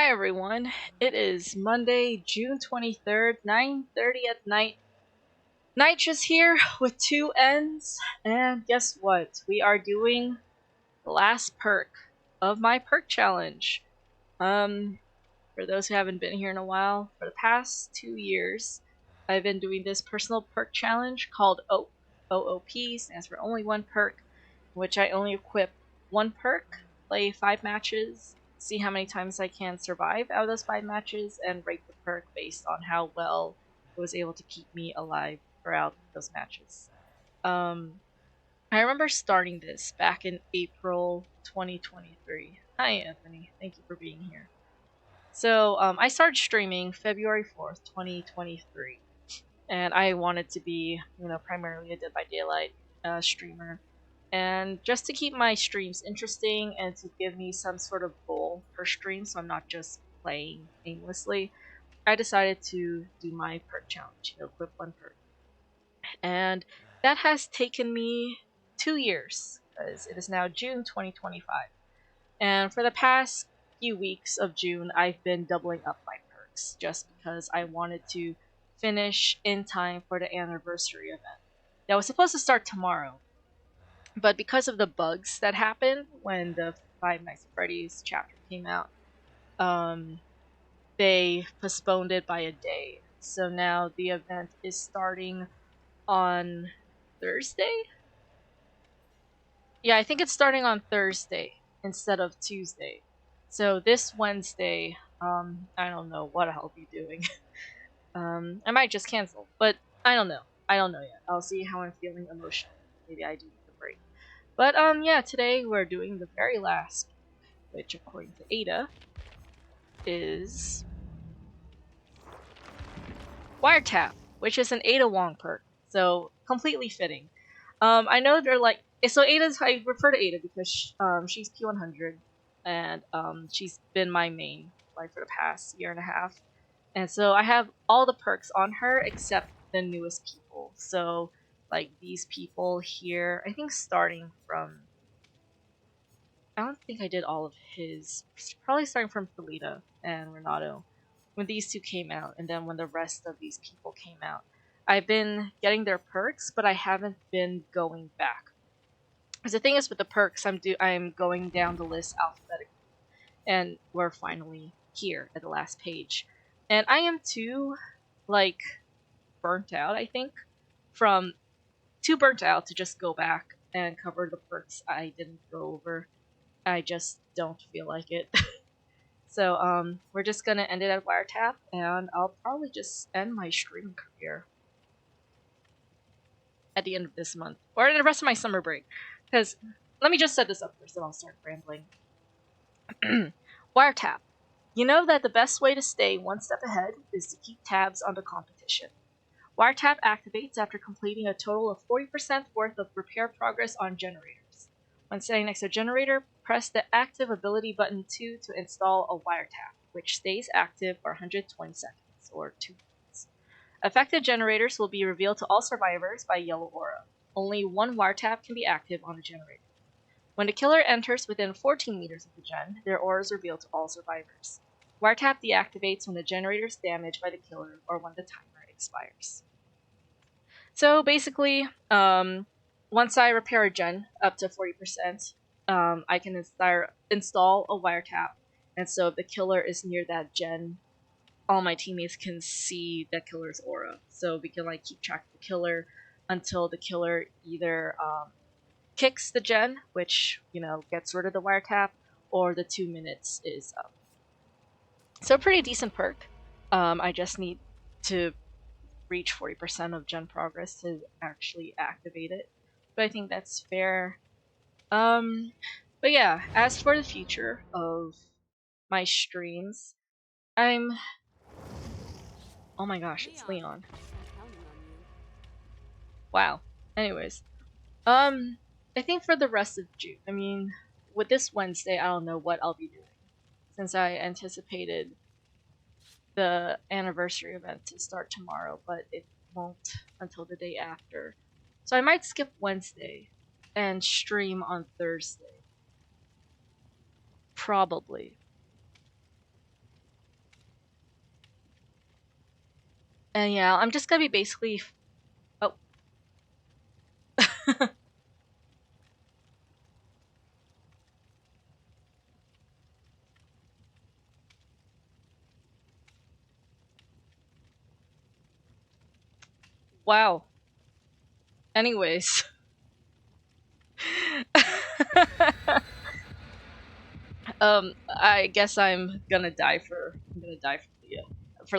Hi everyone, it is Monday, June 23rd, 9:30 at night. Nitra's here with two N's, and guess what? We are doing the last perk of my perk challenge. For those who haven't been here in a while, for the past 2 years, I've been doing this personal perk challenge called OOP. OOP stands for only one perk, in which I only equip one perk, play 5 matches, see how many times I can survive out of those 5 matches, and rate the perk based on how well it was able to keep me alive throughout those matches. I remember starting this back in April 2023. Hi Anthony, thank you for being here. So I started streaming February 4th, 2023, and I wanted to be, primarily a Dead by Daylight streamer. And just to keep my streams interesting and to give me some sort of goal per stream, so I'm not just playing aimlessly, I decided to do my perk challenge, equip one perk. And that has taken me 2 years, because it is now June 2025. And for the past few weeks of June, I've been doubling up my perks, just because I wanted to finish in time for the anniversary event. That was supposed to start tomorrow, but because of the bugs that happened when the Five Nights at Freddy's chapter came out, they postponed it by a day. So now the event is starting on Thursday? Yeah, I think it's starting on Thursday instead of Tuesday. So this Wednesday, I don't know what I'll be doing. I might just cancel, but I don't know. I don't know yet. I'll see how I'm feeling emotionally. Maybe I do need a break. But yeah, today we're doing the very last, which according to Ada is Wiretap, which is an Ada Wong perk. So completely fitting. I know they're like, so Ada's, I refer to Ada because she's P100, and she's been my main like for the past year and a half, and so I have all the perks on her except the newest people. So like these people here, I think starting from, I don't think I did all of his, probably starting from Felita and Renato when these two came out, and then when the rest of these people came out. I've been getting their perks, but I haven't been going back. Because the thing is with the perks, I'm going down the list alphabetically, and we're finally here at the last page. And I am too, like, burnt out, I think, too burnt out to just go back and cover the perks I didn't go over. I just don't feel like it. So we're just gonna end it at Wiretap, and I'll probably just end my streaming career at the end of this month, or the rest of my summer break. Because, let me just set this up first, and I'll start rambling. Wiretap. You know that the best way to stay one step ahead is to keep tabs on the competition. Wiretap activates after completing a total of 40% worth of repair progress on generators. When standing next to a generator, press the active ability button 2 to install a Wiretap, which stays active for 120 seconds, or 2 minutes. Affected generators will be revealed to all survivors by yellow aura. Only one Wiretap can be active on a generator. When the killer enters within 14 meters of the gen, their aura is revealed to all survivors. Wiretap deactivates when the generator is damaged by the killer or when the timer expires. So basically, once I repair a gen up to 40%, I can install a Wiretap, and so if the killer is near that gen, all my teammates can see that killer's aura. So we can like keep track of the killer until the killer either kicks the gen, which, gets rid of the Wiretap, or the 2 minutes is up. So pretty decent perk. I just need to reach 40% of gen progress to actually activate it. But I think that's fair. But yeah, as for the future of my streams, oh my gosh, it's Leon. Wow. Anyways, I think for the rest of June, with this Wednesday, I don't know what I'll be doing, since I anticipated the anniversary event to start tomorrow, but it won't until the day after. So I might skip Wednesday and stream on Thursday. Probably. And yeah, I'm just gonna be basically. Oh. Wow. Anyways. I guess I'm gonna die for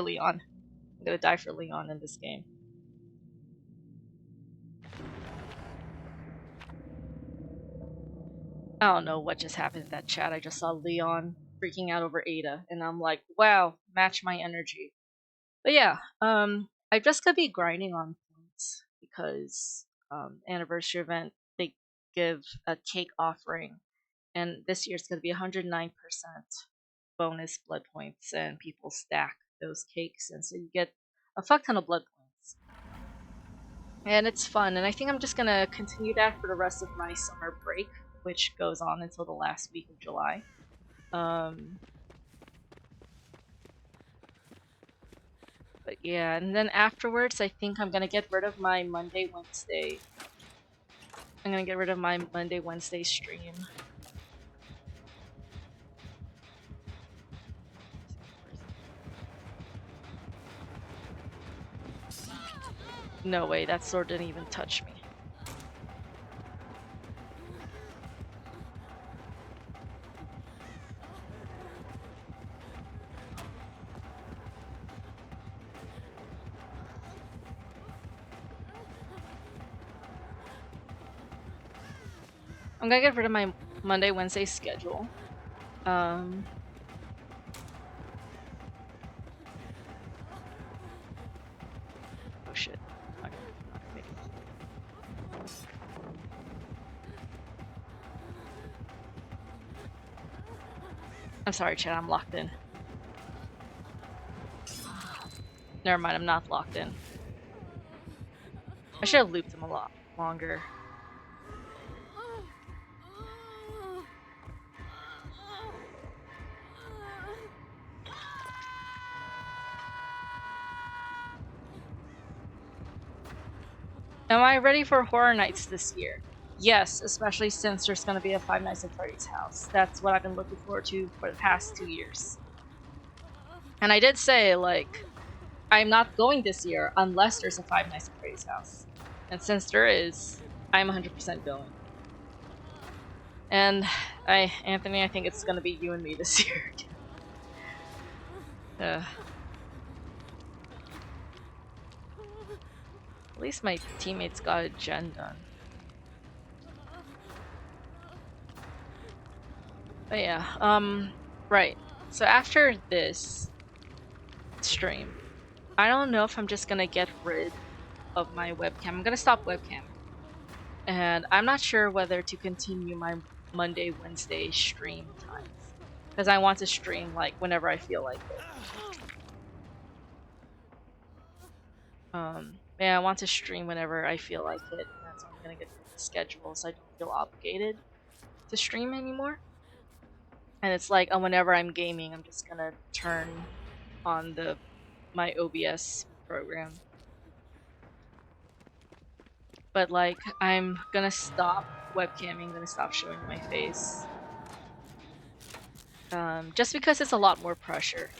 Leon. I'm gonna die for Leon in this game. I don't know what just happened in that chat. I just saw Leon freaking out over Ada, and I'm like, wow, match my energy. But yeah, I just gonna be grinding on points because anniversary event they give a cake offering, and this year it's gonna be 109% bonus blood points, and people stack those cakes, and so you get a fuck ton of blood points. And it's fun, and I think I'm just gonna continue that for the rest of my summer break, which goes on until the last week of July. But yeah, and then afterwards, I think I'm gonna get rid of my Monday, Wednesday. I'm gonna get rid of my Monday, Wednesday stream. No way, that sword didn't even touch me. I'm gonna get rid of my Monday, Wednesday schedule. Oh shit. Okay. I'm sorry, chat, I'm locked in. Never mind, I'm not locked in. I should have looped him a lot longer. Am I ready for Horror Nights this year? Yes, especially since there's going to be a Five Nights at Freddy's house. That's what I've been looking forward to for the past 2 years. And I did say, like, I'm not going this year unless there's a Five Nights at Freddy's house. And since there is, I'm 100% going. And Anthony, I think it's going to be you and me this year. At least my teammates got a gen done. But yeah, right. So after this stream, I don't know if I'm just gonna get rid of my webcam. I'm gonna stop webcam. And I'm not sure whether to continue my Monday, Wednesday stream times. Because I want to stream like whenever I feel like it. Yeah, I want to stream whenever I feel like it. And that's how I'm gonna get the schedule so I don't feel obligated to stream anymore. And it's like whenever I'm gaming, I'm just gonna turn on my OBS program. But like, I'm gonna stop webcamming, gonna stop showing my face. Just because it's a lot more pressure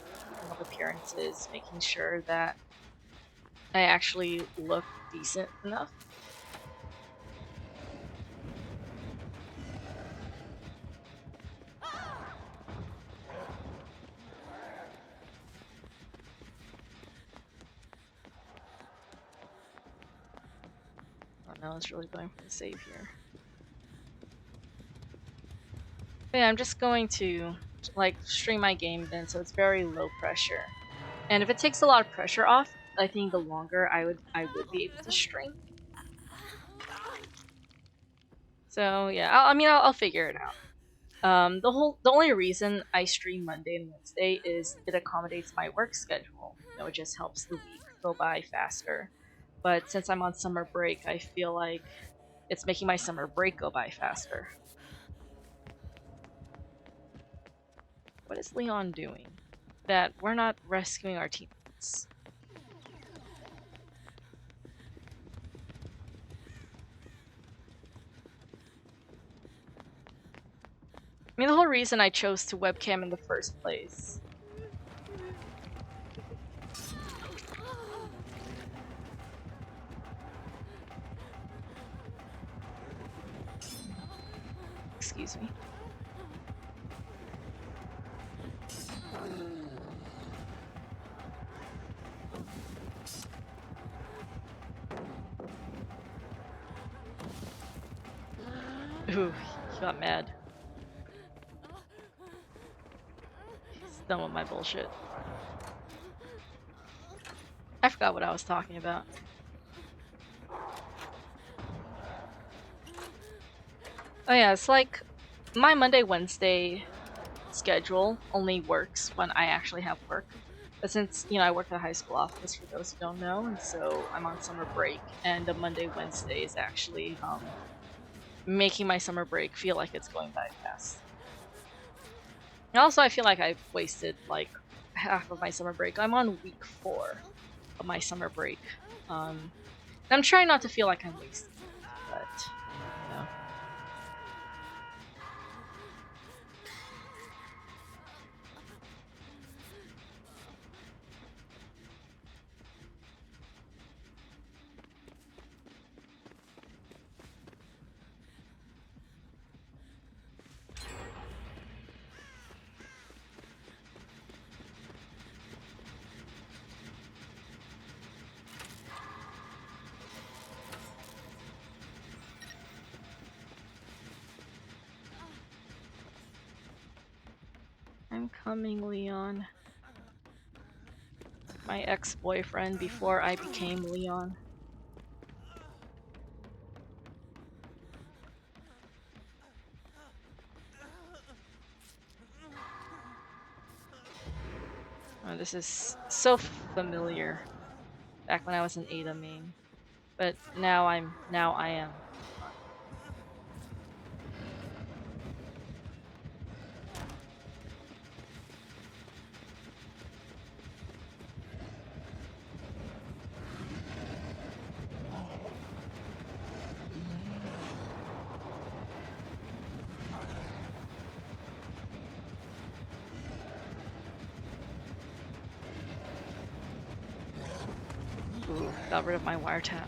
of appearances, making sure that I actually look decent enough. Oh no, it's really going for the save here. But yeah, I'm just going to like stream my game then, so it's very low pressure. And if it takes a lot of pressure off, I think the longer I would be able to stream. So yeah, I'll figure it out. The only reason I stream Monday and Wednesday is it accommodates my work schedule. You know, it just helps the week go by faster. But since I'm on summer break, I feel like it's making my summer break go by faster. What is Leon doing? That we're not rescuing our teammates. mean, the whole reason I chose to webcam in the first place. Excuse me. Ooh, he got mad. He's done with my bullshit. I forgot what I was talking about. Oh yeah, it's like my Monday, Wednesday schedule only works when I actually have work. But since, you know, I work at a high school office, for those who don't know, and so I'm on summer break, and the Monday, Wednesday is actually making my summer break feel like it's going by fast. And also, I feel like I've wasted like half of my summer break. I'm on week 4 of my summer break. And I'm trying not to feel like I'm wasting, but you know. I'm coming, Leon. My ex-boyfriend before I became Leon. Oh, this is so familiar. Back when I was an Ada main. But now I am. Ooh, got rid of my wiretap.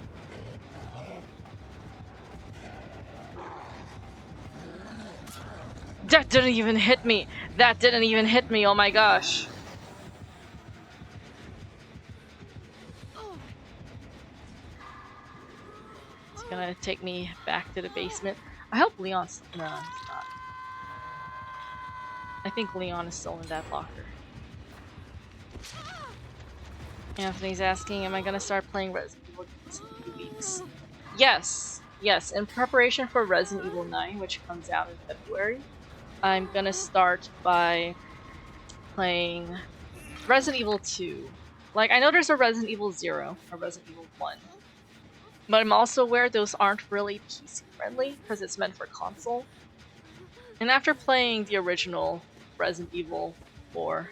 That didn't even hit me! That didn't even hit me, oh my gosh! It's gonna take me back to the basement. I hope Leon's... No, he's not. I think Leon is still in that locker. Anthony's asking, am I gonna start playing Resident Evil in a few weeks? Yes! Yes, in preparation for Resident Evil 9, which comes out in February, I'm gonna start by playing Resident Evil 2. Like, I know there's a Resident Evil 0, or Resident Evil 1. But I'm also aware those aren't really PC friendly, because it's meant for console. And after playing the original Resident Evil 4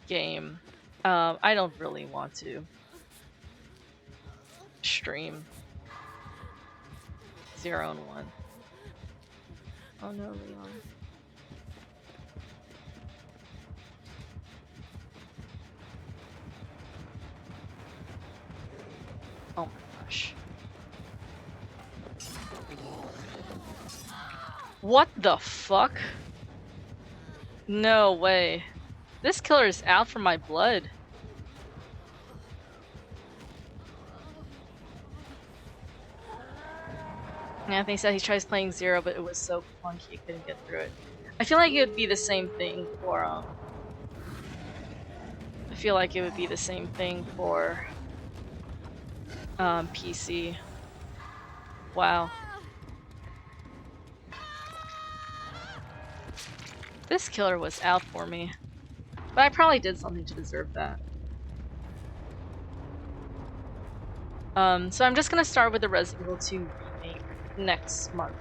game, I don't really want to stream 0 and 1. Oh no, Leon. Oh my gosh. What the fuck? No way. This killer is out for my blood. Anthony said he tries playing 0, but it was so clunky he couldn't get through it. I feel like it would be the same thing for, I feel like it would be the same thing for, PC. Wow. This killer was out for me. But I probably did something to deserve that. So I'm just gonna start with the Resident Evil 2 remake next month.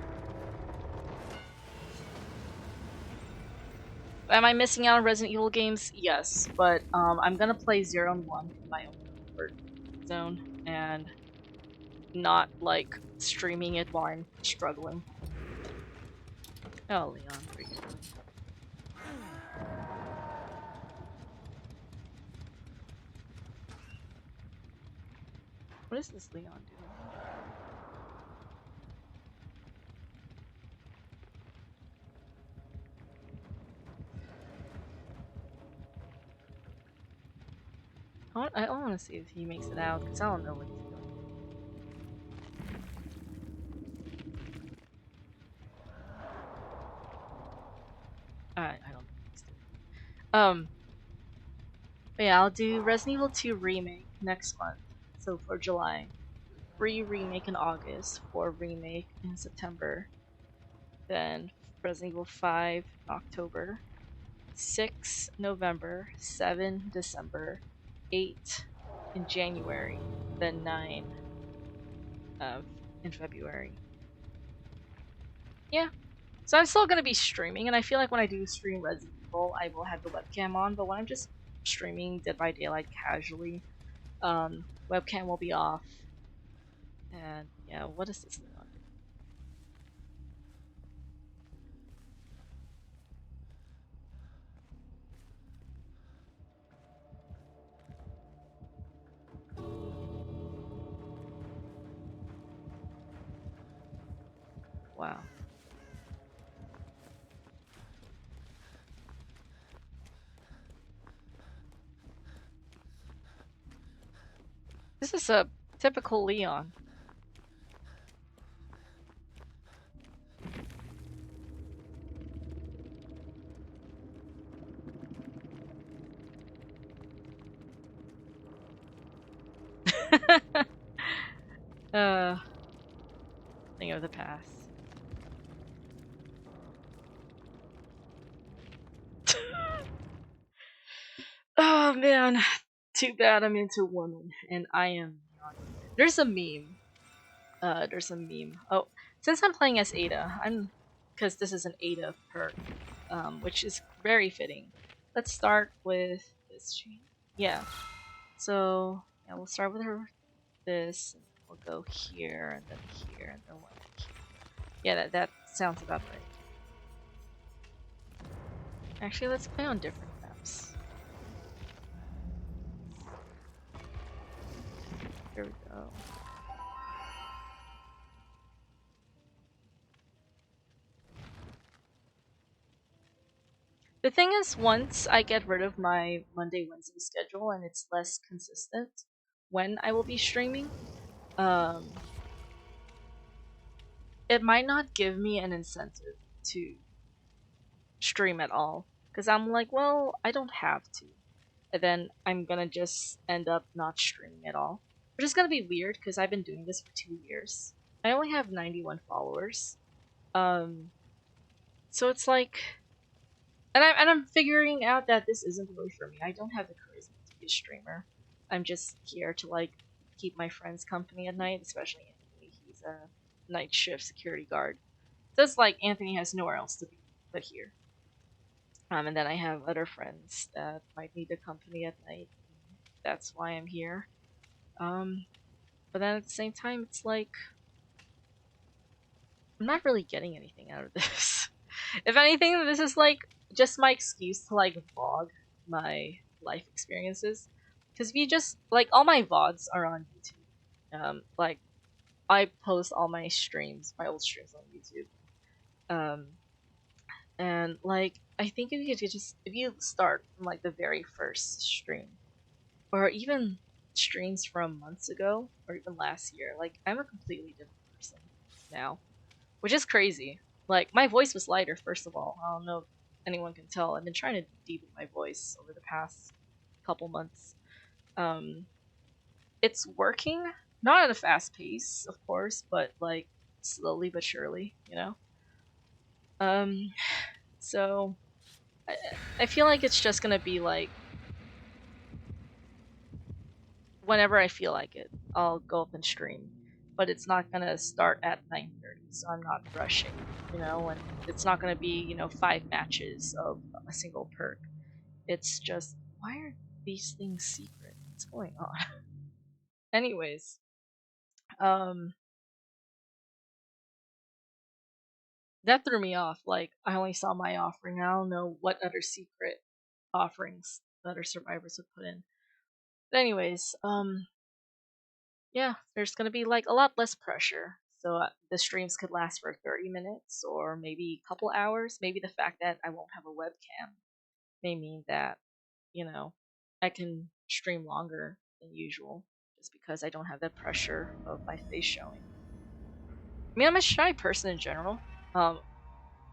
Am I missing out on Resident Evil games? Yes, but I'm gonna play 0 and 1 in my own comfort zone and not like streaming it while I'm struggling. Oh, Leon, what are you doing? What is this Leon doing? I want to see if he makes it out, because I don't know what he's doing. I don't know what he's doing. But yeah, I'll do Resident Evil 2 Remake next month, so for July. 3 Remake in August, 4 Remake in September, then Resident Evil 5 in October, 6 November, 7 December, 8 in January, then 9 in February. Yeah. So I'm still gonna be streaming, and I feel like when I do stream Resident Evil, I will have the webcam on, but when I'm just streaming Dead by Daylight casually, webcam will be off. And yeah, what is this thing on? Wow. This is a typical Leon. Thing of the past. Oh man, too bad I'm into women, and I am not. There's a meme. There's a meme. Oh, since I'm playing as Ada, because this is an Ada perk, which is very fitting. Let's start with this. Yeah. So yeah, we'll start with her. This. And we'll go here and then here and then one here. Yeah, that sounds about right. Actually, let's play on different maps. Here we go. The thing is, once I get rid of my Monday, Wednesday schedule and it's less consistent when I will be streaming, um, it might not give me an incentive to stream at all. Because I'm like, well, I don't have to. And then I'm gonna just end up not streaming at all. Which is gonna be weird because I've been doing this for 2 years. I only have 91 followers. Um, so it's like, and I'm figuring out that this isn't the way for me. I don't have the charisma to be a streamer. I'm just here to like keep my friends company at night, especially Anthony. He's a night shift security guard. So it's like Anthony has nowhere else to be but here. And then I have other friends that might need the company at night. That's why I'm here. Um, but then at the same time, it's like I'm not really getting anything out of this. If anything, this is like just my excuse to like vlog my life experiences. Because if you just like all my VODs are on YouTube. Like I post all my streams, my old streams on YouTube. Um, and like I think if you start from like the very first stream, or even streams from months ago, or even last year, like I'm a completely different person now, which is crazy. Like my voice was lighter, first of all. I don't know if anyone can tell. I've been trying to deepen my voice over the past couple months. Um, it's working, not at a fast pace, of course, but like slowly but surely, you know. Um, so I, I feel like it's just gonna be like whenever I feel like it, I'll go up and stream. But it's not gonna start at 9:30, so I'm not rushing, you know. And it's not gonna be 5 matches of a single perk. It's just why are these things secret? What's going on? Anyways, um, That threw me off. Like, I only saw my offering. I don't know what other secret offerings the other survivors would put in. But anyways, yeah, there's gonna be like a lot less pressure. So the streams could last for 30 minutes or maybe a couple hours. Maybe the fact that I won't have a webcam may mean that, you know, I can stream longer than usual just because I don't have that pressure of my face showing. I mean, I'm a shy person in general, but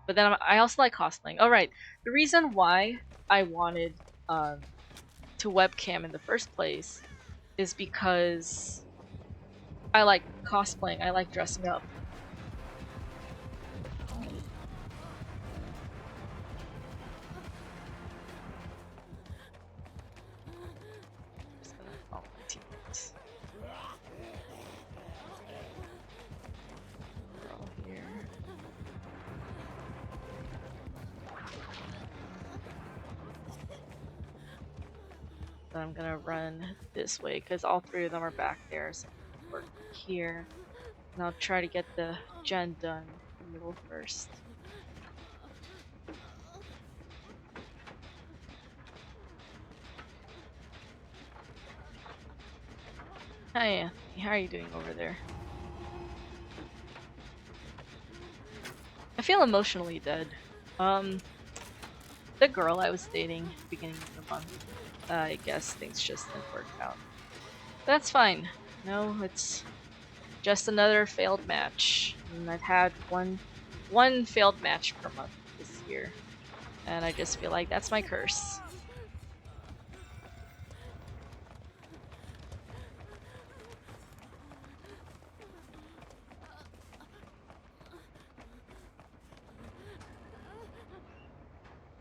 then I also like cosplaying. Oh, right. The reason why I wanted to webcam in the first place is because I like cosplaying. I like dressing up. Just gonna follow my teammates. Girl here. Then I'm gonna run this way because all three of them are back there. So I'm gonna work here, and I'll try to get the gen done in the middle first. Hi Anthony, how are you doing over there? I feel emotionally dead. The girl I was dating at the beginning of the month, I guess things just didn't work out. That's fine. No, it's just another failed match. And I've had one failed match per month this year. And I just feel like that's my curse.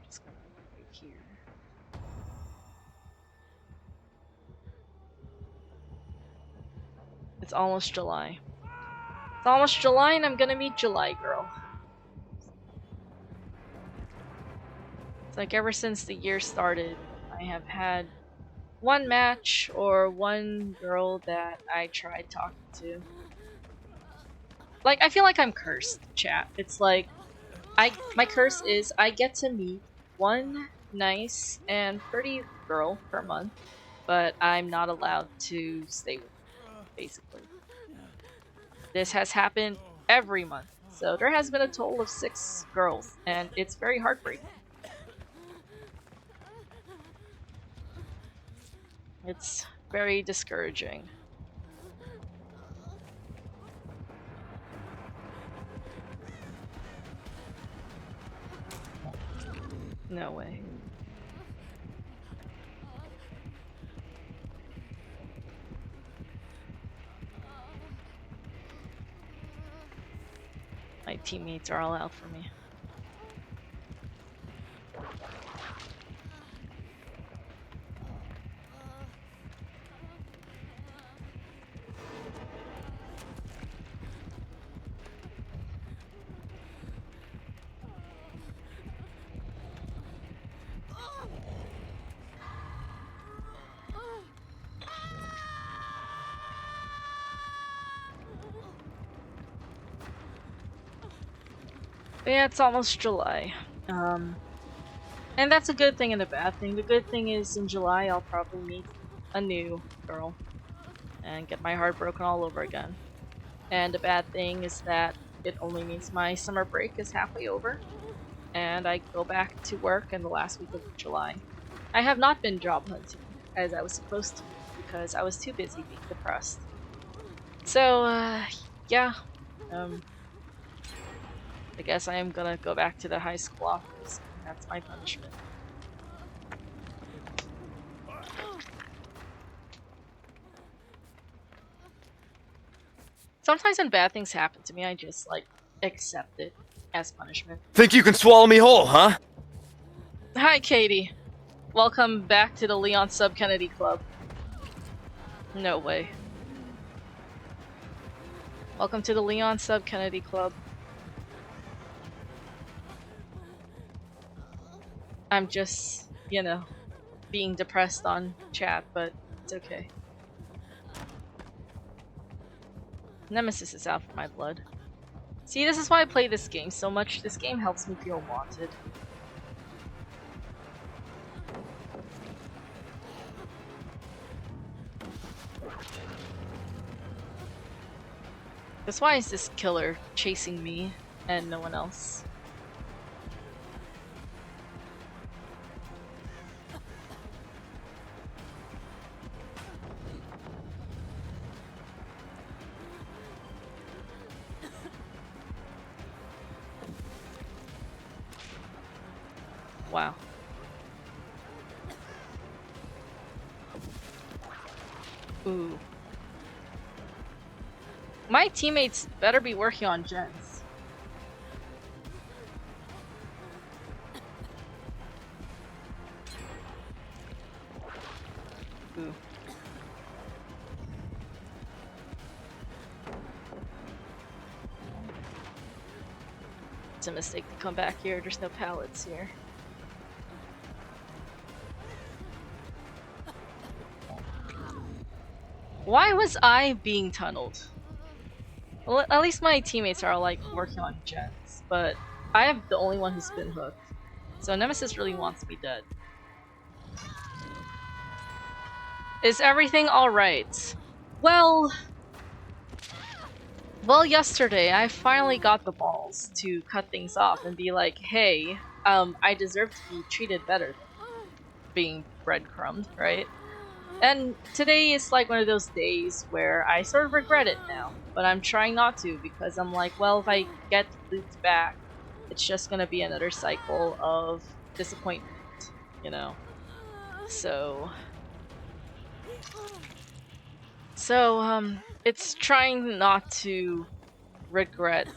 Just gonna wait here. It's almost July. It's almost July and I'm gonna meet July Girl. It's like ever since the year started, I have had one match or one girl that I tried talking to. Like, I feel like I'm cursed, chat. It's like, my curse is I get to meet one nice and pretty girl per month, but I'm not allowed to stay with her, basically. This has happened every month, so there has been a total of 6 girls, and it's very heartbreaking. It's very discouraging. No way. My teammates are all out for me. But yeah, it's almost July. And that's a good thing and a bad thing. The good thing is in July I'll probably meet a new girl and get my heart broken all over again. And the bad thing is that it only means my summer break is halfway over and I go back to work in the last week of July. I have not been job hunting as I was supposed to because I was too busy being depressed. So, yeah. I guess I am gonna go back to the high school office. That's my punishment. Sometimes when bad things happen to me, I just, like, accept it as punishment. Think you can swallow me whole, huh? Hi, Katie. Welcome back to the Leon Sub Kennedy Club. No way. Welcome to the Leon Sub Kennedy Club. I'm just, you know, being depressed on chat, but it's okay. Nemesis is out for my blood. See, this is why I play this game so much. This game helps me feel wanted. That's why is this killer chasing me and no one else? Wow. Ooh. My teammates better be working on gens. Ooh. It's a mistake to come back here. There's no pallets here. Why was I being tunneled? Well, at least my teammates are like working on gens, but I am the only one who's been hooked. So Nemesis really wants me dead. Is everything alright? Well, yesterday I finally got the balls to cut things off and be like, hey, I deserve to be treated better than being breadcrumbed, right? And today is like one of those days where I sort of regret it now, but I'm trying not to because I'm like, well, if I get looped back, it's just gonna be another cycle of disappointment, you know? So, it's trying not to regret.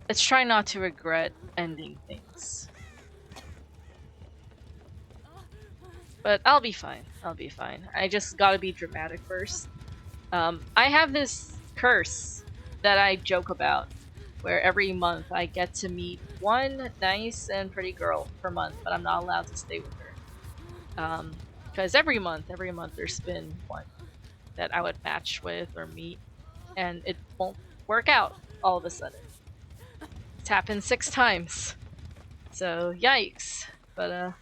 It's trying not to regret ending things. But I'll be fine. I'll be fine. I just gotta be dramatic first. I have this curse that I joke about, where every month I get to meet one nice and pretty girl per month, but I'm not allowed to stay with her. Because every month there's been one that I would match with or meet, and it won't work out all of a sudden. It's happened 6 times. So, yikes. But,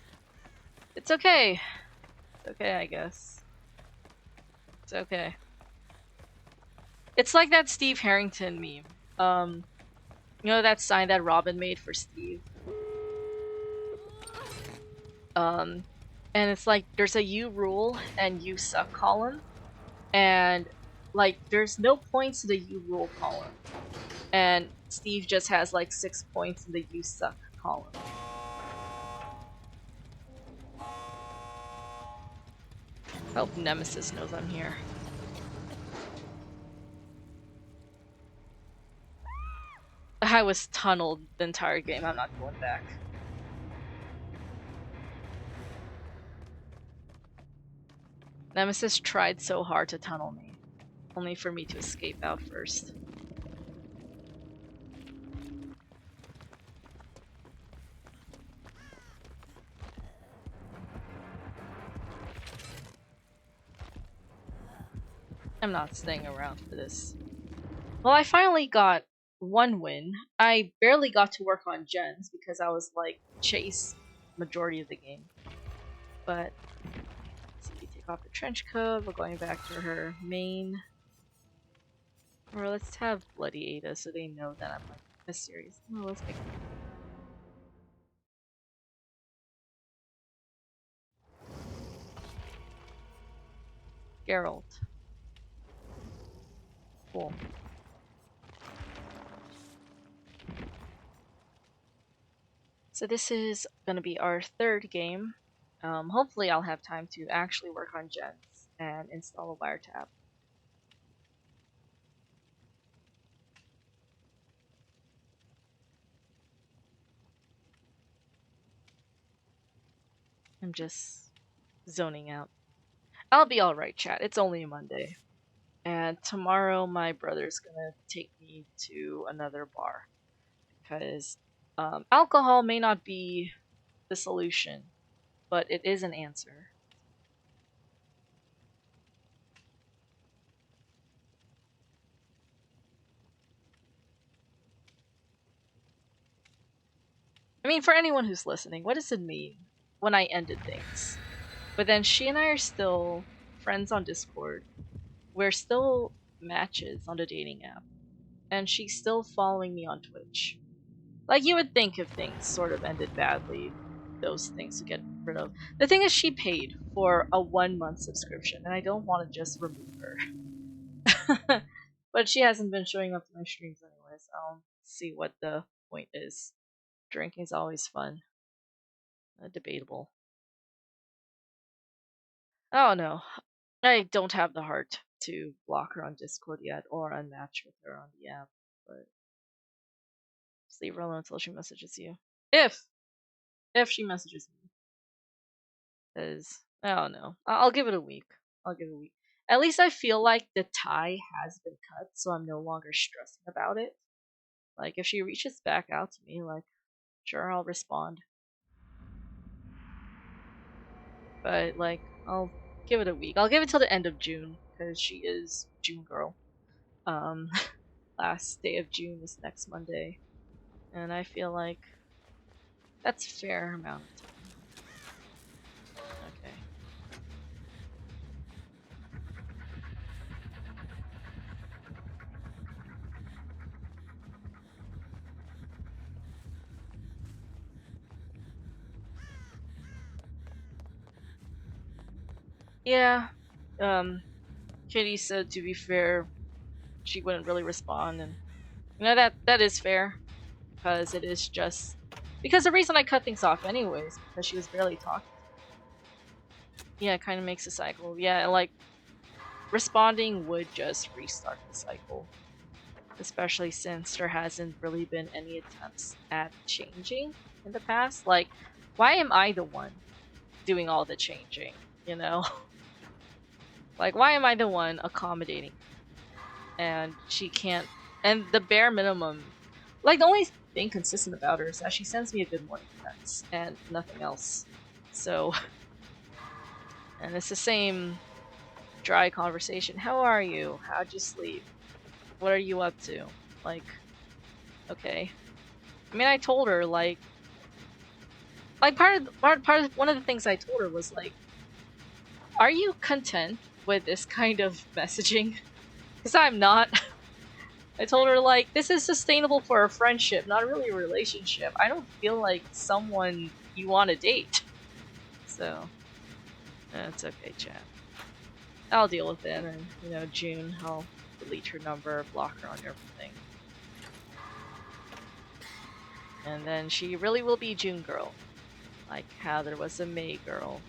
it's okay. It's okay, I guess. It's okay. It's like that Steve Harrington meme. You know that sign that Robin made for Steve? And it's like there's a you rule and you suck column, and like there's no points in the you rule column, and Steve just has like 6 points in the you suck column. Hope Nemesis knows I'm here. I was tunneled the entire game. I'm not going back. Nemesis tried so hard to tunnel me, only for me to escape out first. I'm not staying around for this. Well, I finally got 1 win. I barely got to work on gens because I was like chase majority of the game. But let's see, take off the trench coat. We're going back to her main. Or let's have Bloody Ada so they know that I'm like this serious. No, let's make Geralt. Cool. So this is gonna be our 3rd game. Hopefully I'll have time to actually work on gens and install a Wiretap. I'm just zoning out. I'll be alright, chat. It's only Monday. And tomorrow my brother's gonna take me to another bar. Because alcohol may not be the solution, but it is an answer. I mean, for anyone who's listening, what does it mean when I ended things? But then she and I are still friends on Discord. We're still matches on the dating app. And she's still following me on Twitch. Like, you would think if things sort of ended badly, those things would get rid of. The thing is, she paid for a 1-month subscription, and I don't want to just remove her. But she hasn't been showing up to my streams anyways. I'll see what the point is. Drinking's always fun. Debatable. Oh no. I don't have the heart to block her on Discord yet or unmatch with her on the app, but just leave her alone until she messages you. If she messages me. Because, I don't know. I'll give it a week. I'll give it a week. At least I feel like the tie has been cut, so I'm no longer stressing about it. Like, if she reaches back out to me, like, sure, I'll respond. But, like, I'll give it a week. I'll give it till the end of June, because she is June girl. Last day of June is next Monday. And I feel like that's a fair amount of time. Okay. Yeah. Kitty said to be fair, she wouldn't really respond, and you know that is fair, because it is just because the reason I cut things off anyways, because she was barely talking. Yeah, it kind of makes a cycle. Yeah, like responding would just restart the cycle, especially since there hasn't really been any attempts at changing in the past. Like, why am I the one doing all the changing? You know, like why am I the one accommodating? And she can't. And the bare minimum, like the only thing consistent about her is that she sends me a good morning text and nothing else. So, and it's the same dry conversation. How are you? How'd you sleep? What are you up to? Like, okay. I mean, I told her like part of one of the things I told her was like, are you content with this kind of messaging? Because I'm not. I told her, like, this is sustainable for a friendship, not really a relationship. I don't feel like someone you want to date. So, it's okay, chat. I'll deal with it, and, you know, June, I'll delete her number, block her on everything. And then she really will be June girl. Like how there was a May girl,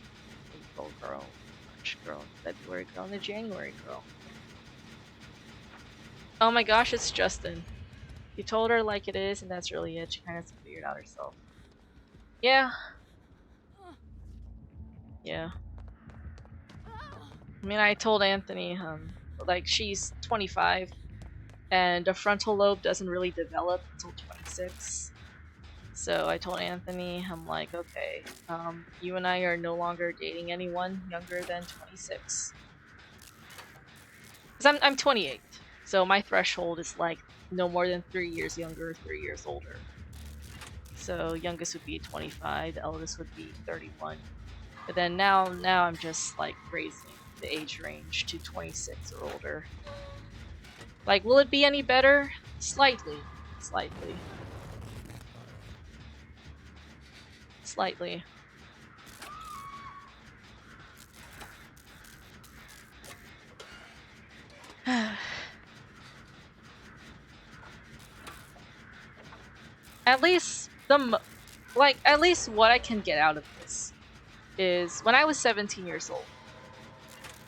April girl, March girl, February girl, and a January girl. Oh my gosh, it's Justin. You told her like it is, and that's really it. She kind of figured out herself. Yeah. Yeah. I mean, I told Anthony, like she's 25, and the frontal lobe doesn't really develop until 26. So I told Anthony, I'm like, okay, you and I are no longer dating anyone younger than 26. Because I'm 28, so my threshold is like no more than 3 years younger, 3 years older. So youngest would be 25, the eldest would be 31. But then now I'm just like raising the age range to 26 or older. Like, will it be any better? Slightly. Slightly. Slightly. At least at least what I can get out of this is when I was 17 years old,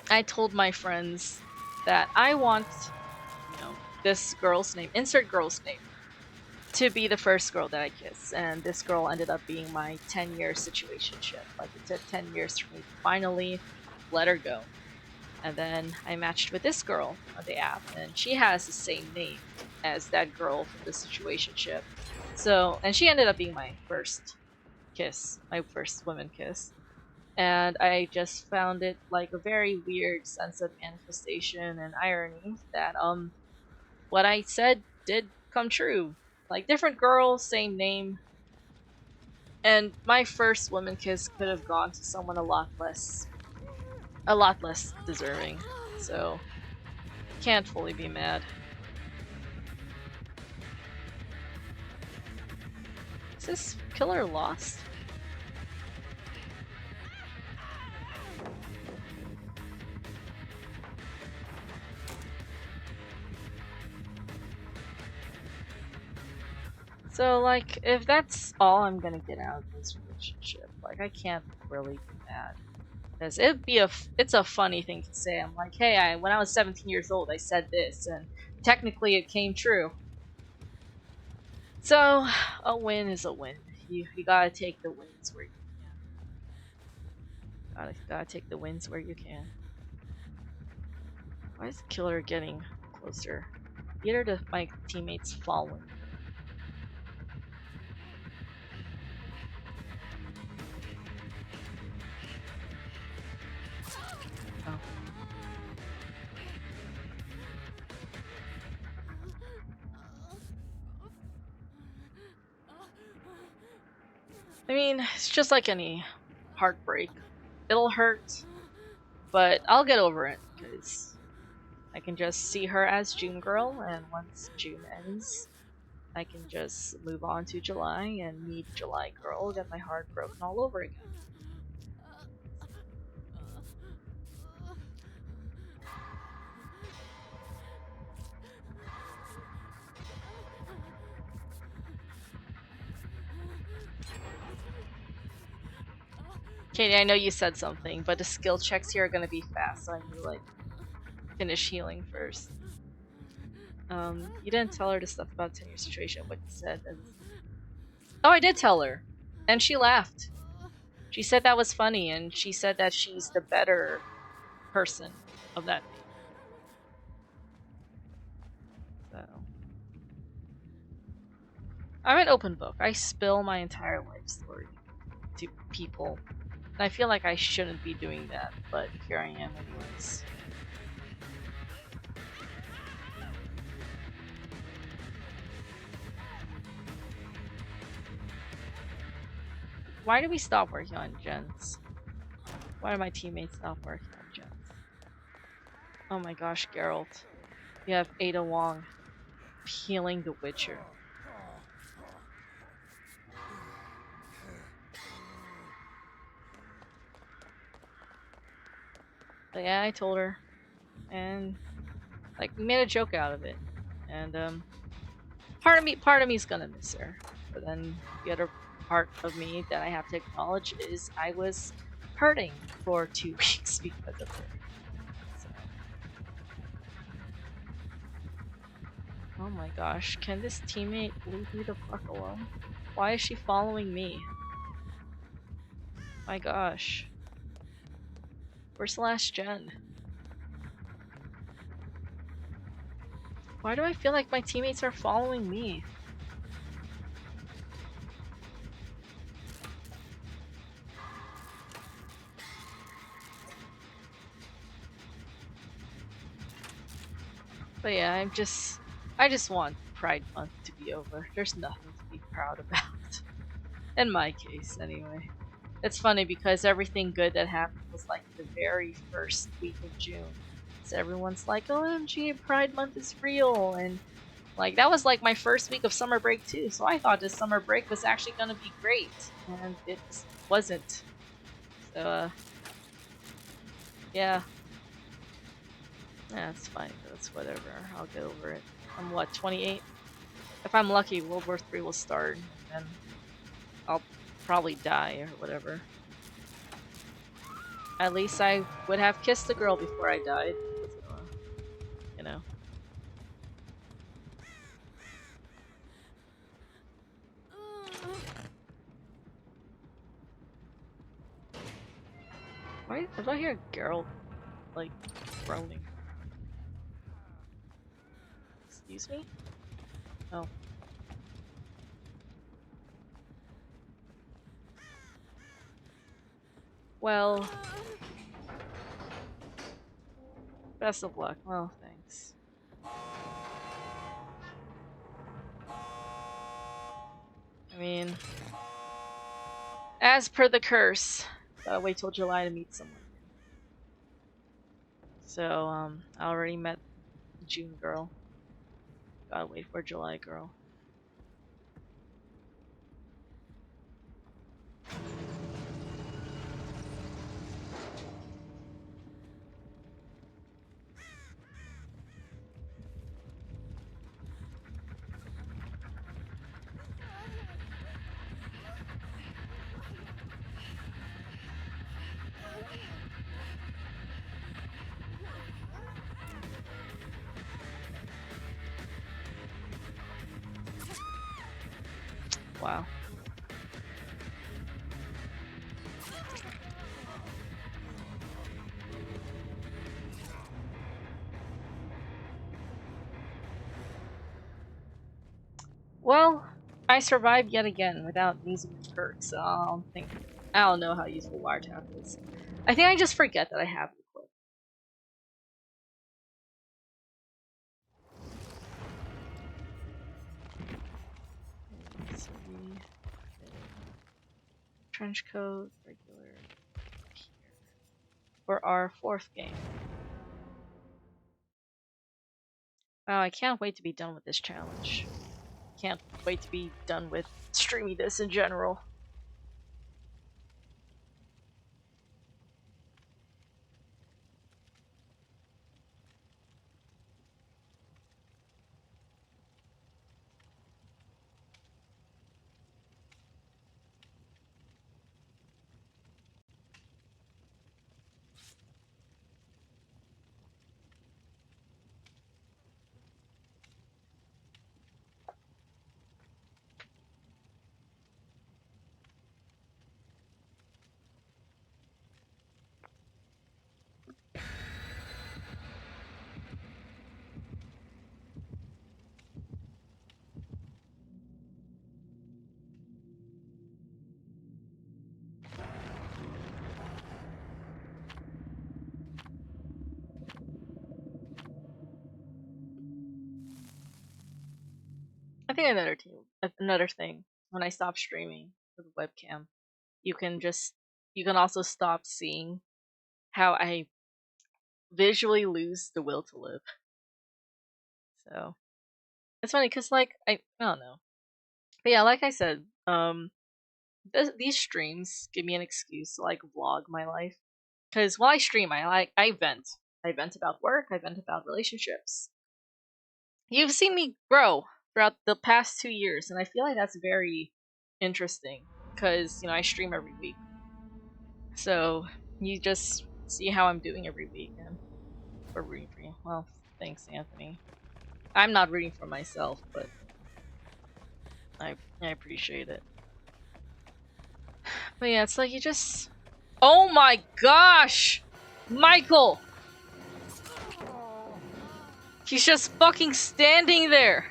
I told my friends that I want, you know, this girl's name, insert girl's name, to be the first girl that I kiss, and this girl ended up being my 10-year situationship. Like, it took 10 years for me to finally let her go. And then I matched with this girl on the app, and she has the same name as that girl from the situationship. So, and she ended up being my first kiss, my first woman kiss. And I just found it like a very weird sense of manifestation and irony that what I said did come true. Like, different girl, same name. And my first woman kiss could have gone to someone a lot less deserving. So can't fully be mad. Is this killer lost? So, like, if that's all I'm gonna get out of this relationship, like, I can't really be mad. Because it's a funny thing to say. I'm like, hey, when I was 17 years old, I said this, and technically it came true. So, a win is a win. You gotta take the wins where you can. Gotta take the wins where you can. Why is the killer getting closer? Either to my teammates following. Oh. I mean, it's just like any heartbreak. It'll hurt, but I'll get over it, because I can just see her as June Girl, and once June ends, I can just move on to July and meet July Girl, get my heart broken all over again. Katie, I know you said something, but the skill checks here are gonna be fast, so I need to, like, finish healing first. You didn't tell her the stuff about the 10-year situation, what you said. Oh, I did tell her, and she laughed. She said that was funny, and she said that she's the better person of that name. So, I'm an open book. I spill my entire life story to people. And I feel like I shouldn't be doing that, but here I am anyways. Why do we stop working on gens? Why do my teammates stop working on gens? Oh my gosh, Geralt. You have Ada Wong peeling the Witcher. But yeah, I told her. And, like, we made a joke out of it. And, part of me's gonna miss her. But then the other part of me that I have to acknowledge is I was hurting for 2 weeks because of her. So. Oh my gosh, can this teammate leave me the fuck alone? Why is she following me? My gosh. Where's the last gen? Why do I feel like my teammates are following me? But yeah, I just want Pride Month to be over. There's nothing to be proud about. In my case, anyway. It's funny because everything good that happened was like the very first week of June. So everyone's like, OMG, Pride Month is real, and like that was like my first week of summer break too, so I thought this summer break was actually gonna be great, and it wasn't. So yeah. Yeah, it's fine, that's whatever. I'll get over it. I'm what, 28? If I'm lucky, World War III will start, and I'll probably die or whatever. At least I would have kissed a girl before I died. So, you know. Why did I hear Geralt, like, groaning? Excuse me? Oh. Well... Best of luck. Well, thanks. I mean... As per the curse, gotta wait till July to meet someone. So, I already met June girl. Gotta wait for July girl. Wow. Well, I survived yet again without using the perk, so I don't know how useful Wiretap is. I think I just forget that I have the equipped. Trench coat, regular, here. For our 4th game. Wow, I can't wait to be done with this challenge. Can't wait to be done with streaming this in general. I think another thing, when I stop streaming with a webcam, you can also stop seeing how I visually lose the will to live. So it's funny because I don't know, but yeah, like I said, these streams give me an excuse to vlog my life. Because while I stream, I vent. I vent about work. I vent about relationships. You've seen me grow throughout the past 2 years, and I feel like that's very interesting. Because I stream every week, so you just see how I'm doing every week, and we're rooting for you. Well, thanks, Anthony. I'm not rooting for myself, but I appreciate it. But yeah, it's like you just. Oh my gosh, Michael! He's just fucking standing there.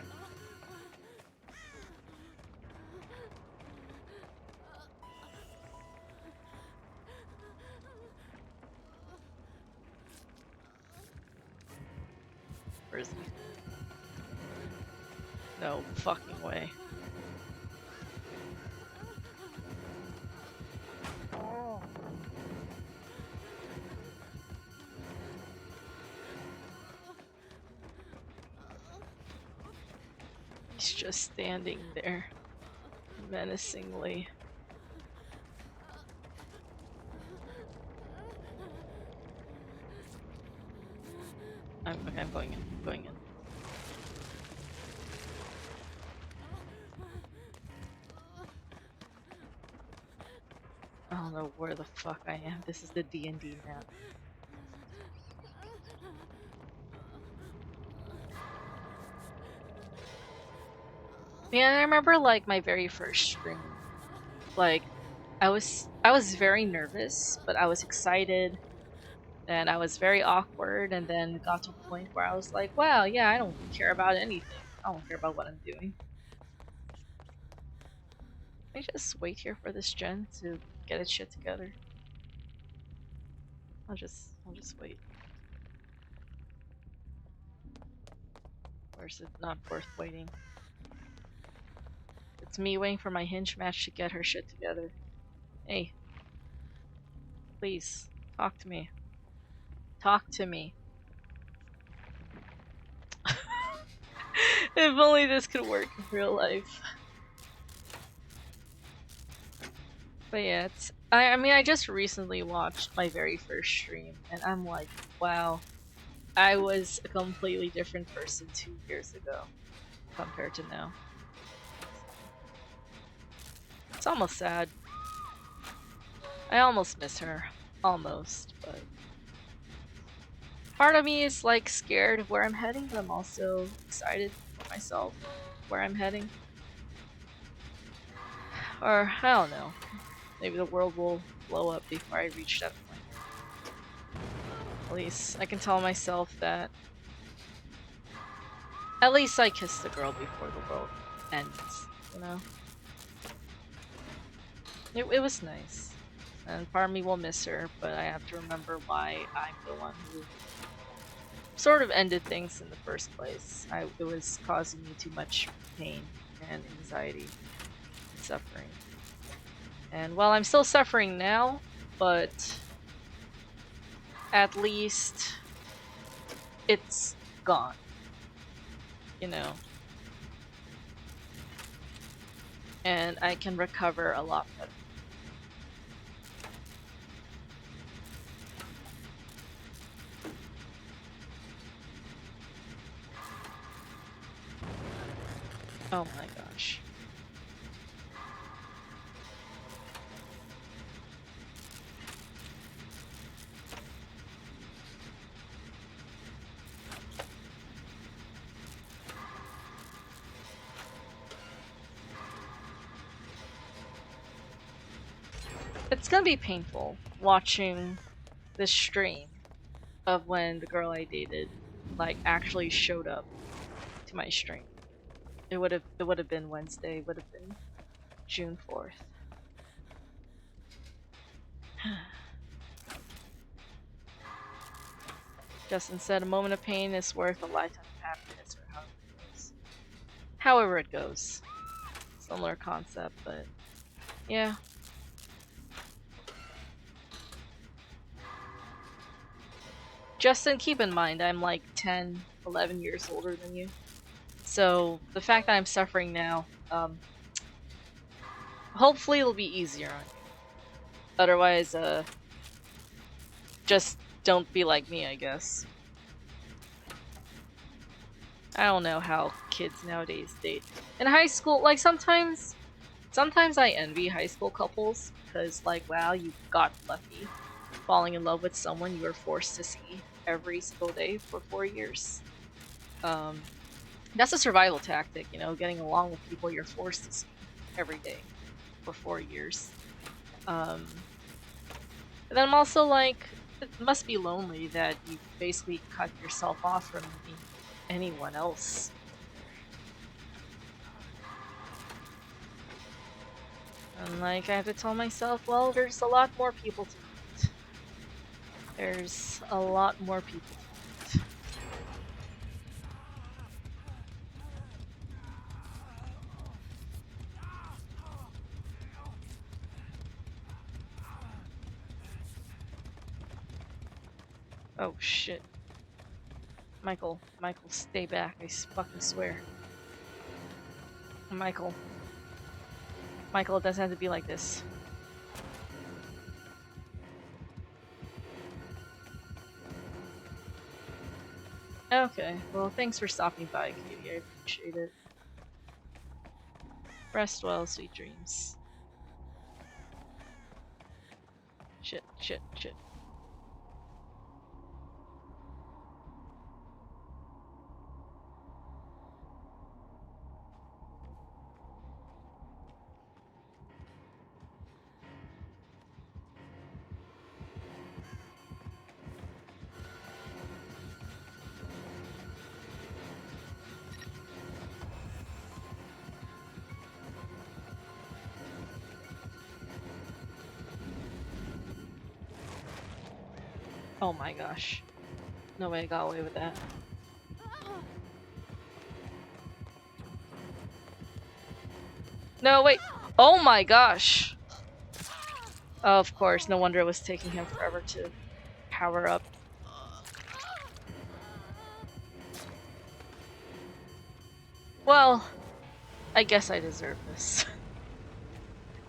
Where is he? No fucking way. He's just standing there, menacingly. Okay, I'm going in. I'm going in. I don't know where the fuck I am. This is the D&D map. Yeah, I remember my very first stream. I was very nervous, but I was excited, and I was very awkward, and then got to a point where I was like, wow, yeah, I don't care about anything. I don't care about what I'm doing. I just wait here for this gen to get its shit together. I'll just wait. Or is it not worth waiting? It's me waiting for my hinge match to get her shit together. Hey. Please. Talk to me. Talk to me. If only this could work in real life. But yeah, it's... I mean, I just recently watched my very first stream, and I'm like, wow. I was a completely different person 2 years ago compared to now. It's almost sad. I almost miss her. Almost, but... Part of me is like scared of where I'm heading, but I'm also excited for myself where I'm heading. Or, I don't know. Maybe the world will blow up before I reach that point. At least I can tell myself that at least I kissed the girl before the world ends, you know? It was nice. And part of me will miss her, but I have to remember why I'm the one who sort of ended things in the first place. It was causing me too much pain and anxiety and suffering. And well, I'm still suffering now, but at least it's gone. You know? And I can recover a lot better. Oh my gosh. It's gonna be painful watching this stream of when the girl I dated like actually showed up to my stream. It would have been Wednesday, would have been June 4th. Justin said a moment of pain is worth a lifetime of happiness, or however it goes. However it goes. Similar concept, but yeah. Justin, keep in mind I'm like 10, 11 years older than you. So the fact that I'm suffering now, hopefully it'll be easier on you. Otherwise, just don't be like me, I guess. I don't know how kids nowadays date. In high school, like sometimes I envy high school couples because like, wow, you got lucky falling in love with someone you were forced to see every single day for 4 years. That's a survival tactic, you know, getting along with people you're forced to see every day for 4 years. And then I'm also like, it must be lonely that you basically cut yourself off from anyone else. And like, I have to tell myself, well, there's a lot more people to meet. There's a lot more people to meet. Oh shit. Michael, stay back, I fucking swear. Michael, it doesn't have to be like this. Okay, well, thanks for stopping by, Katie. I appreciate it. Rest well, sweet dreams. Shit. Oh my gosh. No way I got away with that. No, wait. Oh my gosh. Oh, of course, no wonder it was taking him forever to power up. Well, I guess I deserve this.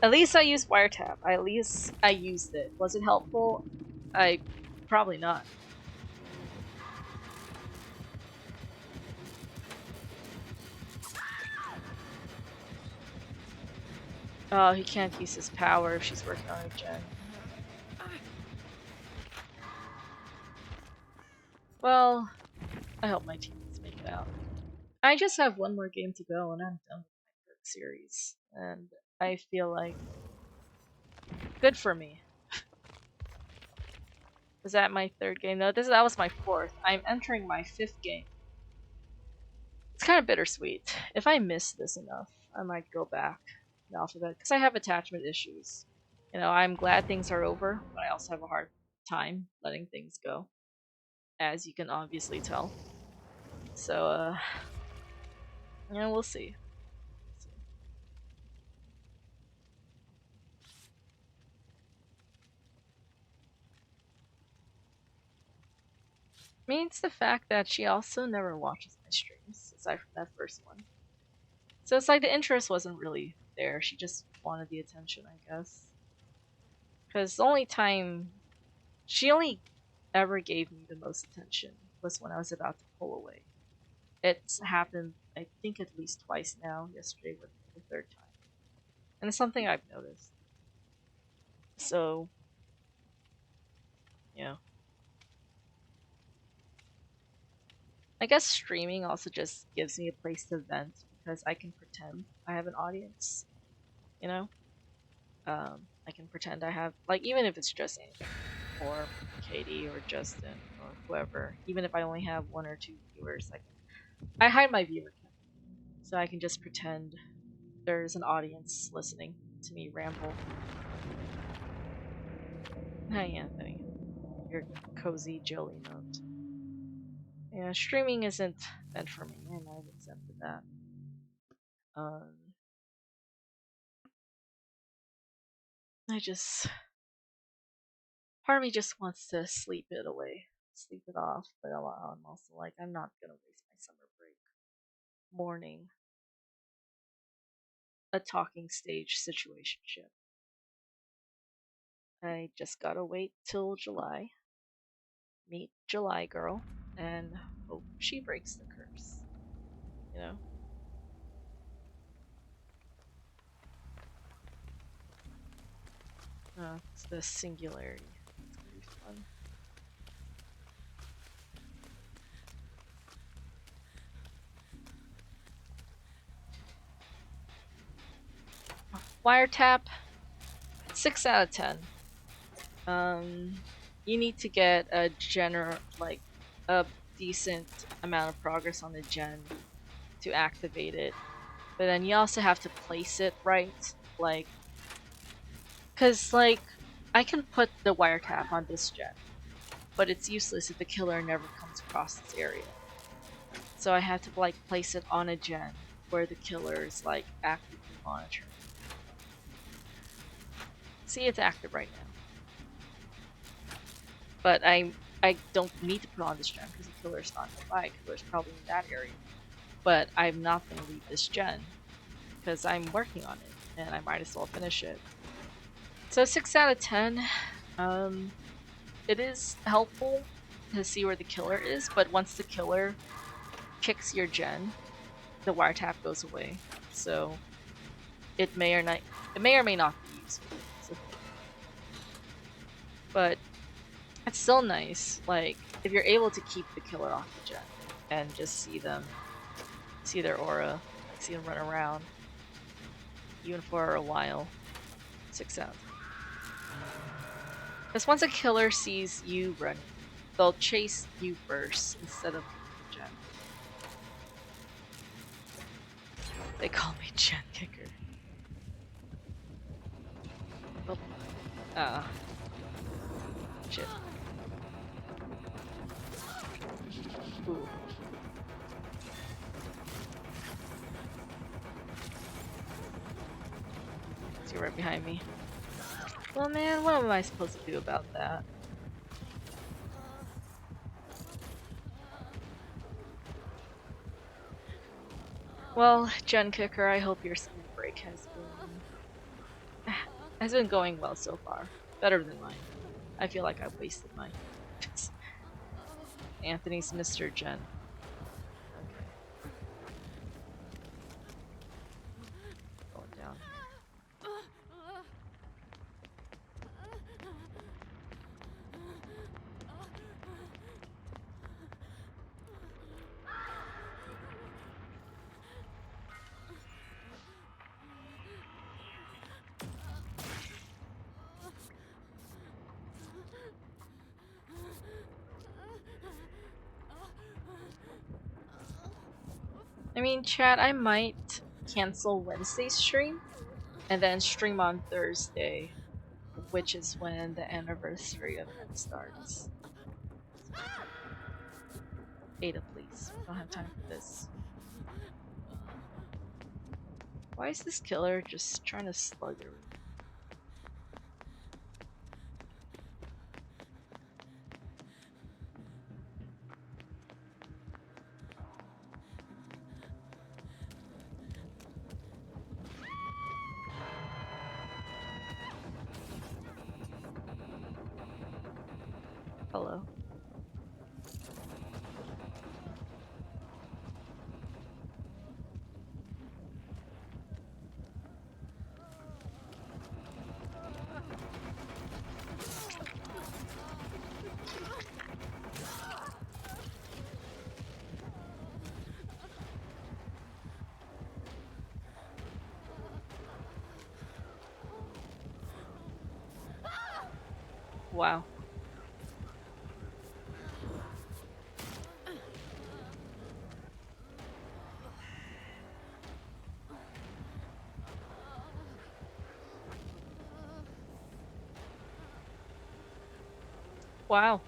At least I used Wiretap. At least I used it. Was it helpful? I probably not. Oh, he can't use his power if she's working on a gen. Well, I hope my teammates make it out. I just have one more game to go and I'm done with my Perk series. And I feel like good for me. Was that my third game? No, that was my fourth. I'm entering my fifth game. It's kind of bittersweet. If I miss this enough, I might go back to Alphabet because I have attachment issues. You know, I'm glad things are over, but I also have a hard time letting things go, as you can obviously tell. So, yeah, we'll see. I mean, it's the fact that she also never watches my streams, aside from that first one. So it's like the interest wasn't really there. She just wanted the attention, I guess. Because the only time she only ever gave me the most attention was when I was about to pull away. It's happened, I think, at least twice now. Yesterday was the third time. And it's something I've noticed. So, yeah. I guess streaming also just gives me a place to vent because I can pretend I have an audience, you know? I can pretend I have, like, even if it's just Annie, or Katie, or Justin, or whoever, even if I only have one or two viewers, I hide my viewer count, so I can just pretend there's an audience listening to me ramble. Hi, Anthony. Your cozy Jolie note. Yeah, streaming isn't meant for me, and I've accepted that. Um, I just part of me just wants to sleep it away, sleep it off, but I'm also like, I'm not gonna waste my summer break mourning a talking stage situationship. I just gotta wait till July, meet July girl, and hope she breaks the curse. You know? It's the singularity. It's gonna be fun. Wiretap, 6 out of 10. You need to get a a decent amount of progress on the gen to activate it. But then you also have to place it right. Cause I can put the wiretap on this gen, but it's useless if the killer never comes across this area. So I have to place it on a gen where the killer is actively monitoring. See, it's active right now. But I don't need to put on this gen because the killer's not nearby. The killer's probably in that area. But I'm not going to leave this gen because I'm working on it and I might as well finish it. So 6 out of 10. It is helpful to see where the killer is, but once the killer kicks your gen, the wiretap goes away. So it may or may not be useful. But it's still nice. If you're able to keep the killer off the gen and just see their aura, see them run around, even for a while. 6 out. Because once a killer sees you running, they'll chase you first instead of the gen. They call me gen kicker. Oh. Shit. Ooh. See right behind me. Well, man, what am I supposed to do about that? Well, Gen Kicker, I hope your summer break has been going well so far. Better than mine. I feel like I've wasted mine. Anthony's Mr. Gen. Okay. Going down here. I mean, chat, I might cancel Wednesday's stream and then stream on Thursday, which is when the anniversary event starts. Ada, please. We don't have time for this. Why is this killer just trying to slug everything? Hello. Wow. Wow.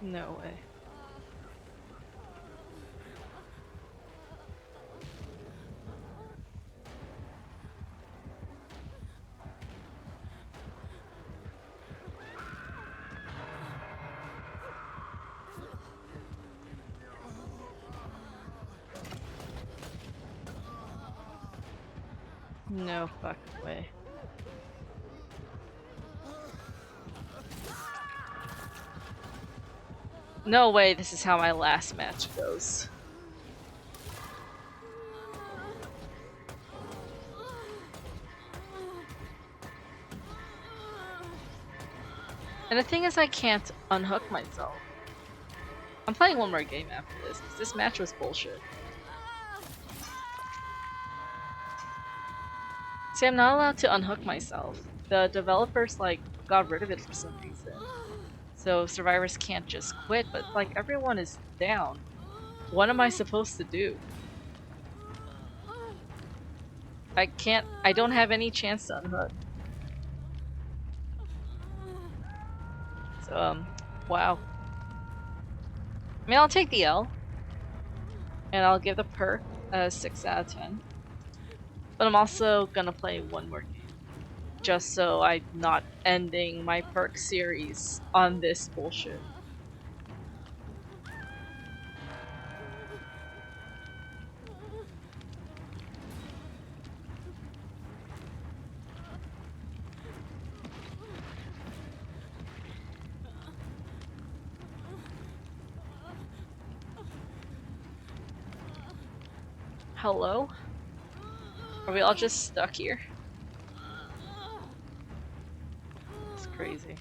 No way. No fucking way. No way this is how my last match goes. And the thing is, I can't unhook myself. I'm playing one more game after this, because this match was bullshit. See, I'm not allowed to unhook myself. The developers, like, got rid of it for some reason. So survivors can't just quit, but, like, everyone is down. What am I supposed to do? I don't have any chance to unhook. So, wow. I mean, I'll take the L. And I'll give the perk a 6 out of 10. But I'm also gonna play one more game. Just so I'm not ending my perk series on this bullshit. Hello? Are we all just stuck here? It's crazy.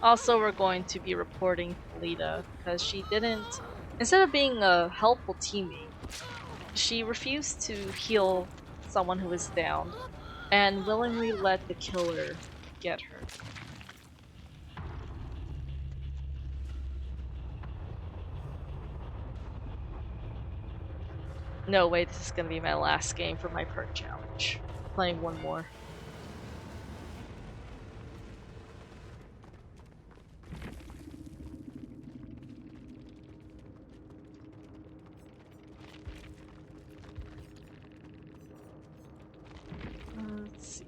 Also, we're going to be reporting Lita because she didn't, instead of being a helpful teammate, she refused to heal someone who was down. and willingly let the killer get her. No way, this is gonna be my last game for my perk challenge. Playing one more. Let's see.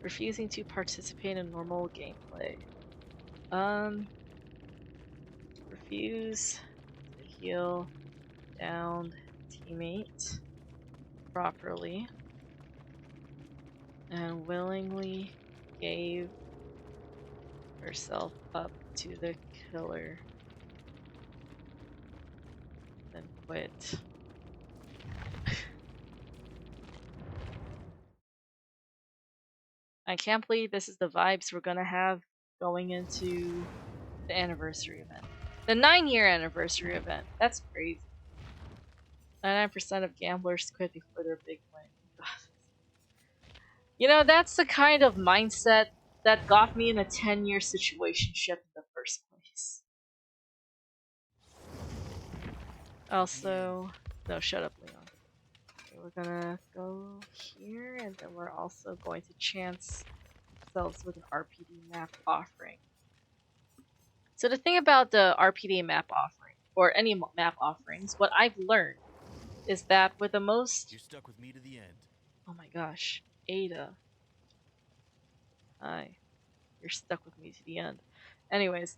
Refusing to participate in normal gameplay. Refuse to heal downed teammate properly and willingly gave herself up to the killer, then quit. I can't believe this is the vibes we're gonna have going into the anniversary event. The 9-year anniversary event. That's crazy. 99% of gamblers quit before their big win. You know, that's the kind of mindset that got me in a 10-year situationship in the first place. Also, no, shut up, Leon. Okay, we're gonna go here, and then we're also going to chance ourselves with an RPD map offering. So the thing about the RPD map offering, or any map offerings, what I've learned is that with the most... You're stuck with me to the end. Oh my gosh, Ada. Hi. You're stuck with me to the end. Anyways,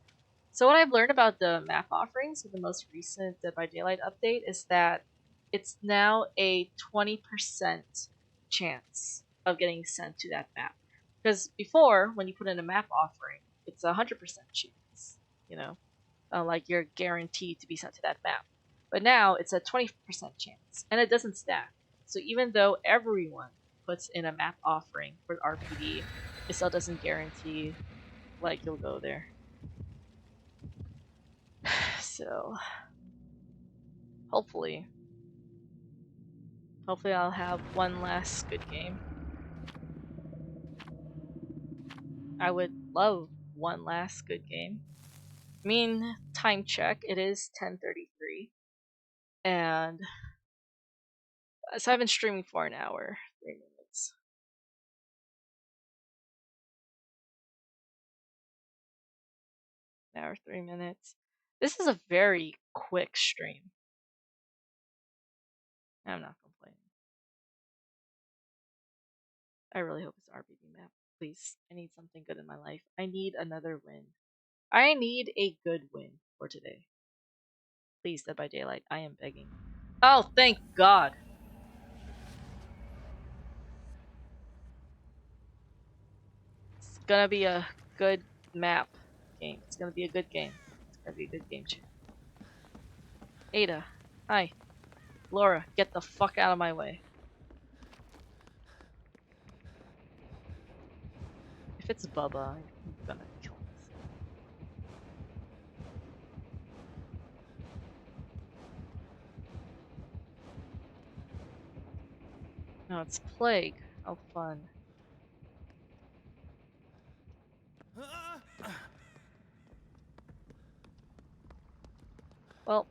so what I've learned about the map offerings with the most recent Dead by Daylight update is that it's now a 20% chance of getting sent to that map. Because before, when you put in a map offering, it's a 100% chance, you know, like you're guaranteed to be sent to that map. But now it's a 20% chance, and it doesn't stack. So even though everyone puts in a map offering for RPD, it still doesn't guarantee like you'll go there. So hopefully I'll have one last good game. I would love one last good game. I mean, time check, it is 10:33, and so I've been streaming for an hour, 3 minutes. An hour, 3 minutes. This is a very quick stream. I'm not complaining. I really hope it's RPD map. Please, I need something good in my life. I need another win. I need a good win for today. Please, Dead by Daylight, I am begging. Oh, thank God! It's gonna be a good map game. It's gonna be a good game. It's gonna be a good game, chat. Ada, hi. Laura, get the fuck out of my way. If it's Bubba, I'm gonna kill myself. No, it's Plague. How fun. Well,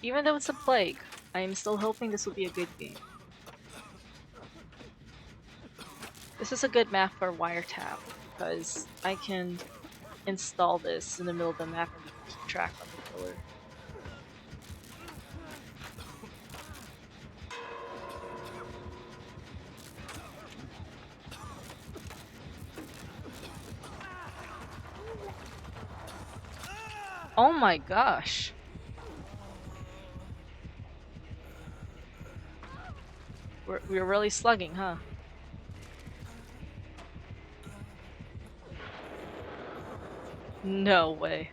even though it's a Plague, I am still hoping this will be a good game. This is a good map for Wiretap, because I can install this in the middle of the map and we can keep track of the killer. Oh my gosh. We're really slugging, huh? No way.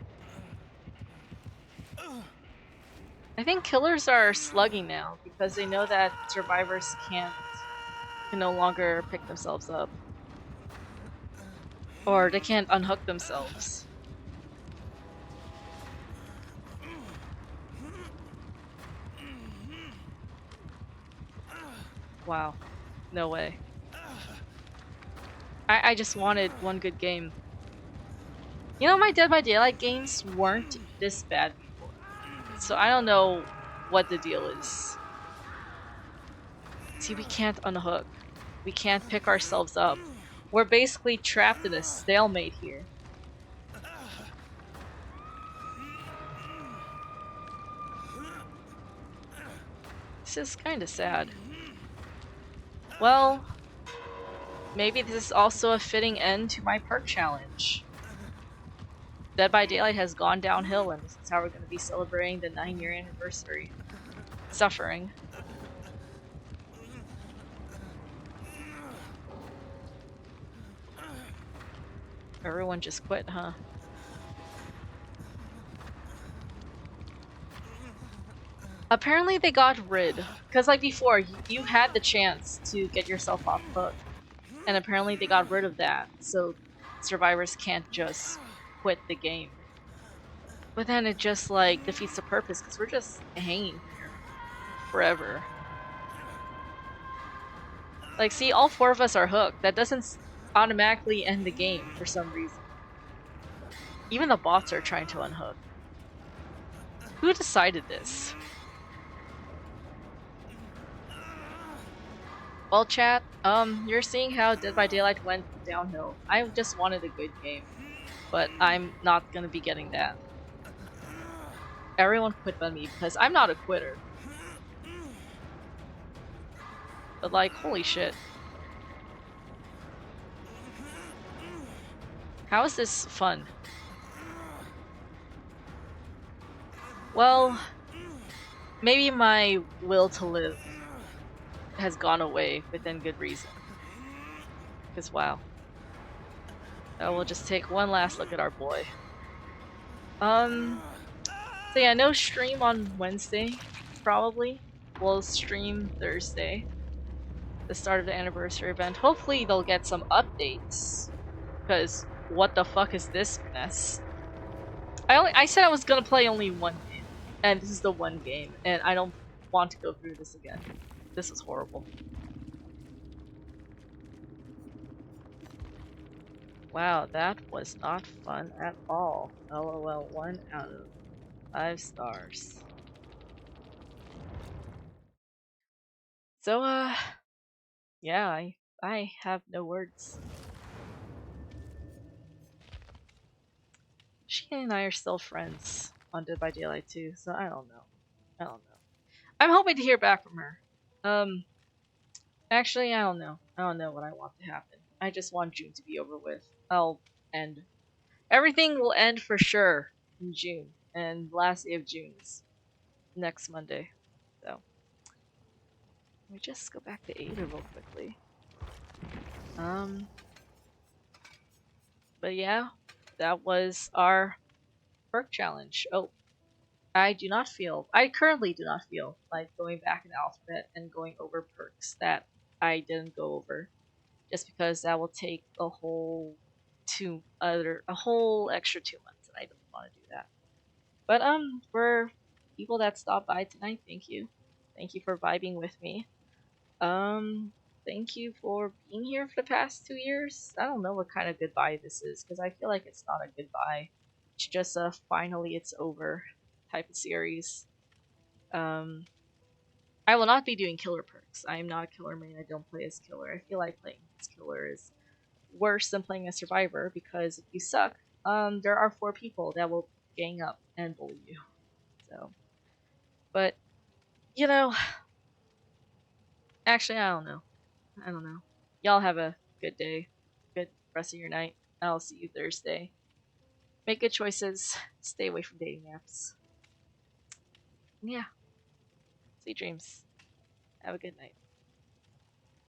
I think killers are slugging now because they know that survivors can't can no longer pick themselves up. Or they can't unhook themselves. Wow. No way. I just wanted one good game. You know, my Dead by Daylight games weren't this bad before. So I don't know what the deal is. See, we can't unhook. We can't pick ourselves up. We're basically trapped in a stalemate here. This is kinda sad. Well, maybe this is also a fitting end to my perk challenge. Dead by Daylight has gone downhill, and this is how we're going to be celebrating the 9-year anniversary. Suffering. Everyone just quit, huh? Apparently they got rid, because like before, you had the chance to get yourself off hook, and apparently they got rid of that, so survivors can't just quit the game. But then it just like defeats the purpose, because we're just hanging here forever. Like, see, all 4 of us are hooked. That doesn't automatically end the game for some reason. Even the bots are trying to unhook. Who decided this? Well, chat, you're seeing how Dead by Daylight went downhill. I just wanted a good game, but I'm not gonna be getting that. Everyone quit on me because I'm not a quitter. But like, holy shit. How is this fun? Well, maybe my will to live has gone away within good reason. Because wow. We'll just take one last look at our boy. So yeah, no stream on Wednesday, probably. We'll stream Thursday, the start of the anniversary event. Hopefully they'll get some updates, because what the fuck is this mess? I said I was gonna play only one game, and this is the one game, and I don't want to go through this again. This is horrible. Wow, that was not fun at all. LOL, 1 out of 5 stars. So, yeah, I have no words. She and I are still friends on Dead by Daylight too, so I don't know. I don't know. I'm hoping to hear back from her. Actually, I don't know. I don't know what I want to happen. I just want June to be over with. I'll end. Everything will end for sure in June, and last day of June is next Monday. So, let me just go back to Ada real quickly. But yeah, that was our perk challenge. Oh, I currently do not feel like going back in the alphabet and going over perks that I didn't go over, just because that will take a whole extra 2 months, and I don't want to do that. But for people that stopped by tonight, thank you. Thank you for vibing with me. Thank you for being here for the past 2 years. I don't know what kind of goodbye this is, because I feel like it's not a goodbye. It's just a finally it's over type of series. I will not be doing killer perks. I am not a killer main. I don't play as killer. I feel like playing as killer is worse than playing as survivor, because if you suck, there are 4 people that will gang up and bully you. So, but you know, actually, I don't know. I don't know. Y'all have a good day, good rest of your night. I'll see you Thursday. Make good choices. Stay away from dating apps. Yeah. Sweet dreams. Have a good night.